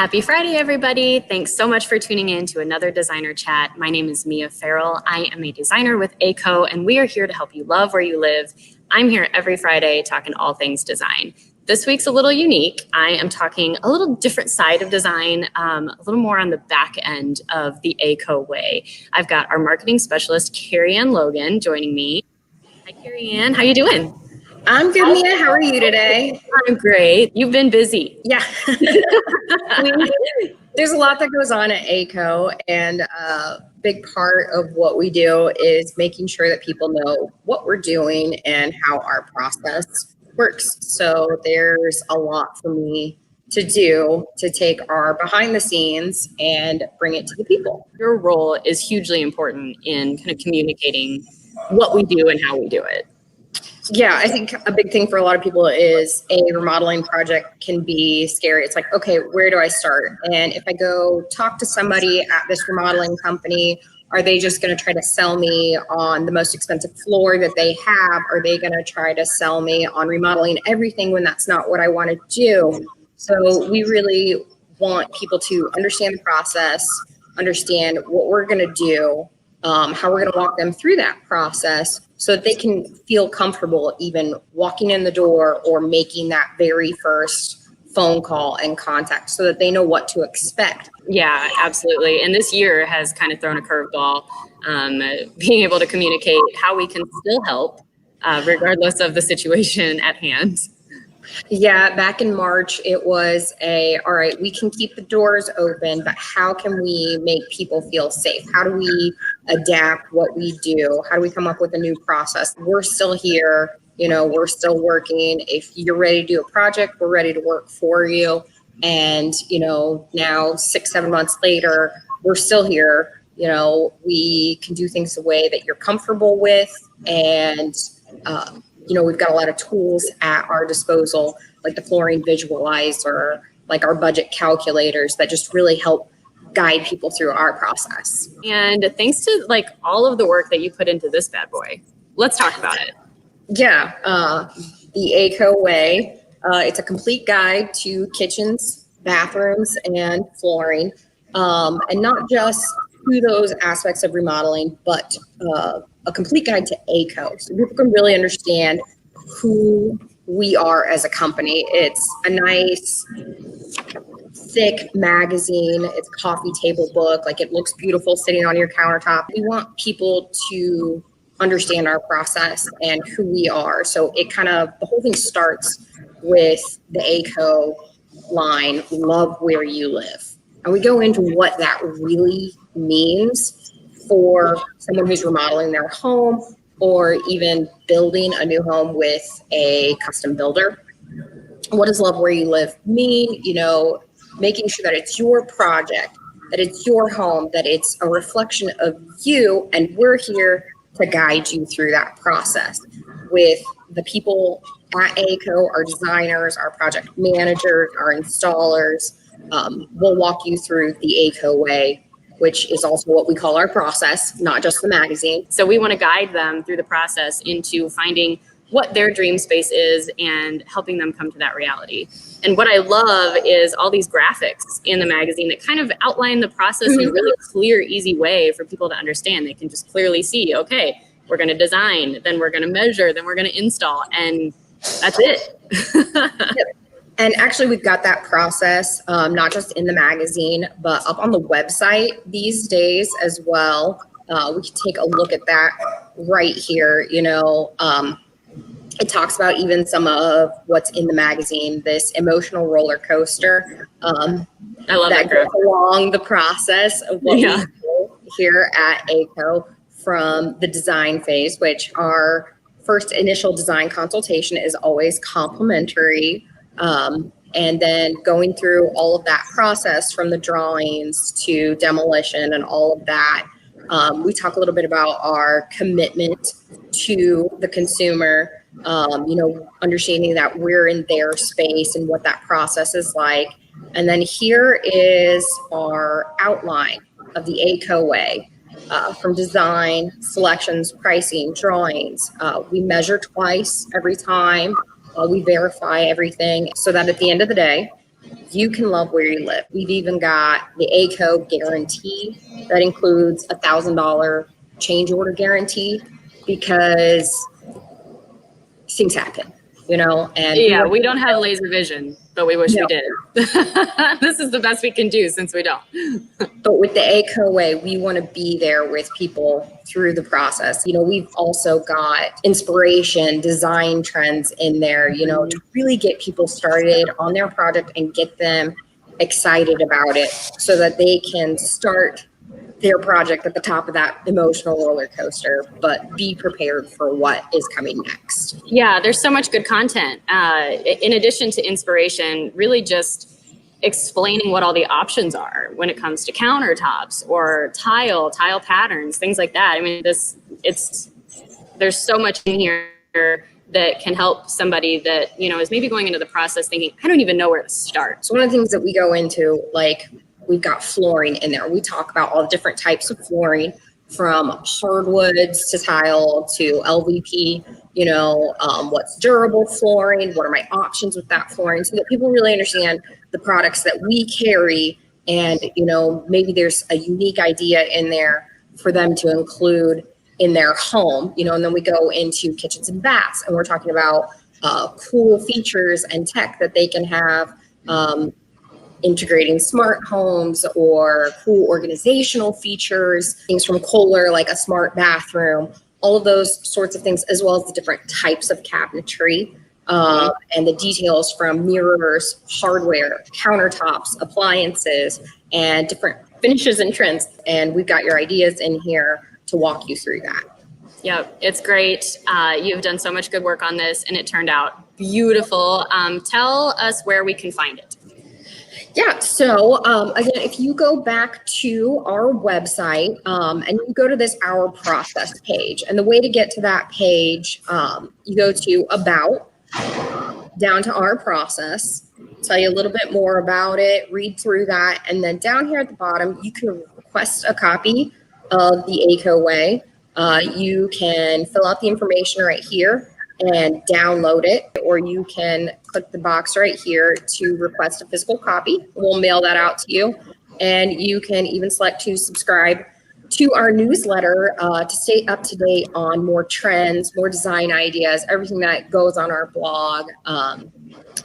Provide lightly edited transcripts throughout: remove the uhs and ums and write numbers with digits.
Happy Friday, everybody. Thanks so much for tuning in to another designer chat. My name is Mia Farrell. I am a designer with ACo, and we are here to help you love where you live. I'm here every Friday talking all things design. This week's a little unique. I am talking a little different side of design, a little more on the back end of the ACo Way. I've got our marketing specialist, Keriann Logan, joining me. Hi, Keriann. How you doing? I'm good, Mia. How are you today? I'm great. You've been busy. Yeah. There's a lot that goes on at ACo, and a big part of what we do is making sure that people know what we're doing and how our process works. So there's a lot for me to do to take our behind the scenes and bring it to the people. Your role is hugely important in kind of communicating what we do and how we do it. Yeah, I think a big thing for a lot of people is a remodeling project can be scary. It's like, okay, where do I start? And if I go talk to somebody at this remodeling company, are they just going to try to sell me on the most expensive floor that they have? Are they going to try to sell me on remodeling everything when that's not what I want to do? So we really want people to understand the process, understand what we're going to do, how we're going to walk them through that process so that they can feel comfortable even walking in the door or making that very first phone call and contact so that they know what to expect. Yeah, absolutely. And this year has kind of thrown a curveball, being able to communicate how we can still help regardless of the situation at hand. Yeah, back in March, it was all right, we can keep the doors open, but how can we make people feel safe? How do we adapt what we do? How do we come up with a new process? We're still here, we're still working. If you're ready to do a project, we're ready to work for you. And, now 6-7 months later, we're still here. We can do things the way that you're comfortable with. And, we've got a lot of tools at our disposal, like the flooring visualizer, like our budget calculators that just really help guide people through our process. And thanks to all of the work that you put into this bad boy, let's talk about it. Yeah, the ACo Way. It's a complete guide to kitchens, bathrooms, and flooring, and not just to those aspects of remodeling, but a complete guide to ACo, so people can really understand who we are as a company. It's a nice, thick magazine. It's a coffee table book. It looks beautiful sitting on your countertop. We want people to understand our process and who we are. So the whole thing starts with the ACo line, love where you live. And we go into what that really means for someone who's remodeling their home or even building a new home with a custom builder. What does love where you live mean? Making sure that it's your project, that it's your home, that it's a reflection of you, and we're here to guide you through that process with the people at ACo, our designers, our project managers, our installers. We'll walk you through the ACo Way, which is also what we call our process, not just the magazine. So we want to guide them through the process into finding what their dream space is and helping them come to that reality. And what I love is all these graphics in the magazine that kind of outline the process in a really clear, easy way for people to understand. They can just clearly see, okay, we're going to design, then we're going to measure, then we're going to install, and that's it. Yep. And actually, we've got that process, not just in the magazine, but up on the website these days as well. We can take a look at that right here. It talks about even some of what's in the magazine, this emotional roller coaster. I love that goes along the process of what we do here at ACo, from the design phase, which our first initial design consultation is always complimentary. And then going through all of that process from the drawings to demolition and all of that. We talk a little bit about our commitment to the consumer, understanding that we're in their space and what that process is like. And then here is our outline of the ACo Way, from design, selections, pricing, drawings. We measure twice every time. We verify everything so that at the end of the day, you can love where you live. We've even got the ACo guarantee that includes $1,000 change order guarantee, because things happen, and Yeah, we don't have laser vision, but we wish we no. did. This is the best we can do since we don't. But with the ACo Way, we want to be there with people through the process. We've also got inspiration, design trends in there, to really get people started on their project and get them excited about it so that they can start their project at the top of that emotional roller coaster, but be prepared for what is coming next. Yeah, there's so much good content. In addition to inspiration, really just explaining what all the options are when it comes to countertops or tile patterns, things like that. I mean, there's so much in here that can help somebody that, is maybe going into the process thinking, I don't even know where to start. So one of the things that we go into, like, we've got flooring in there. We talk about all the different types of flooring, from hardwoods to tile to LVP, what's durable flooring, what are my options with that flooring, so that people really understand the products that we carry. And, maybe there's a unique idea in there for them to include in their home, and then we go into kitchens and baths, and we're talking about cool features and tech that they can have, integrating smart homes or cool organizational features, things from Kohler, like a smart bathroom, all of those sorts of things, as well as the different types of cabinetry, and the details from mirrors, hardware, countertops, appliances, and different finishes and trends. And we've got your ideas in here to walk you through that. Yep, it's great. You've done so much good work on this, and it turned out beautiful. Tell us where we can find it. Yeah, so again, if you go back to our website, and you go to this Our Process page, and the way to get to that page, you go to About, down to Our Process, tell you a little bit more about it, read through that, and then down here at the bottom, you can request a copy of the ACo Way. You can fill out the information right here and download it, or you can click the box right here to request a physical copy. We'll mail that out to you, and you can even select to subscribe to our newsletter to stay up to date on more trends, more design ideas, everything that goes on our blog.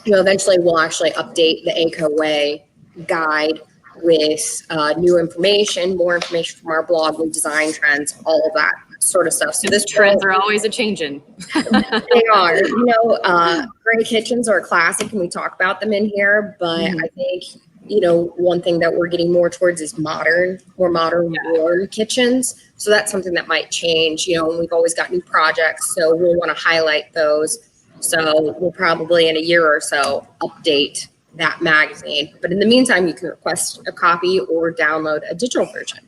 Eventually we'll actually update the ACo Way guide with new information, more information from our blog, new design trends, all of that sort of stuff. So this trends are always a changing. They are. Gray kitchens are a classic, and we talk about them in here. But I think one thing that we're getting more towards is more modern warm kitchens. So that's something that might change. And we've always got new projects, so we'll want to highlight those. So we'll probably in a year or so update that magazine. But in the meantime, you can request a copy or download a digital version.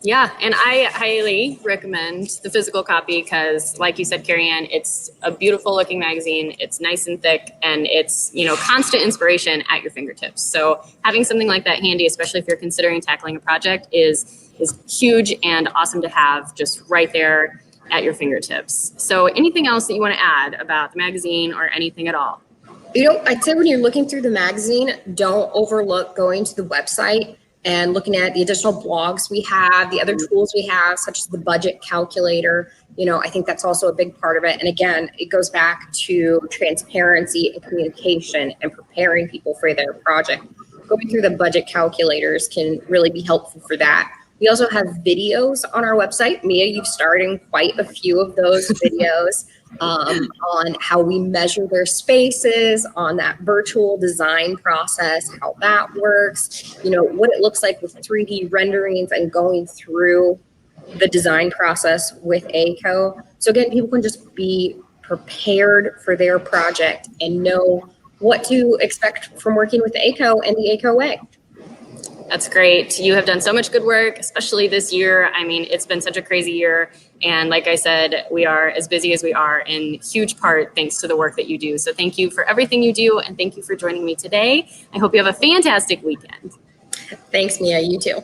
Yeah, and I highly recommend the physical copy because, like you said, Keriann, it's a beautiful looking magazine. It's nice and thick, and it's, constant inspiration at your fingertips. So having something like that handy, especially if you're considering tackling a project, is huge and awesome to have just right there at your fingertips. So anything else that you want to add about the magazine or anything at all? I'd say when you're looking through the magazine, don't overlook going to the website and looking at the additional blogs we have, the other tools we have, such as the budget calculator. I think that's also a big part of it. And again, it goes back to transparency and communication and preparing people for their project. Going through the budget calculators can really be helpful for that. We also have videos on our website. Mia, you've started quite a few of those videos on how we measure their spaces, on that virtual design process, how that works, what it looks like with 3D renderings and going through the design process with ACo. So again, people can just be prepared for their project and know what to expect from working with ACo and the ACo Way. That's great. You have done so much good work, especially this year. I mean, it's been such a crazy year. And like I said, we are as busy as we are in huge part thanks to the work that you do. So thank you for everything you do. And thank you for joining me today. I hope you have a fantastic weekend. Thanks, Mia. You too.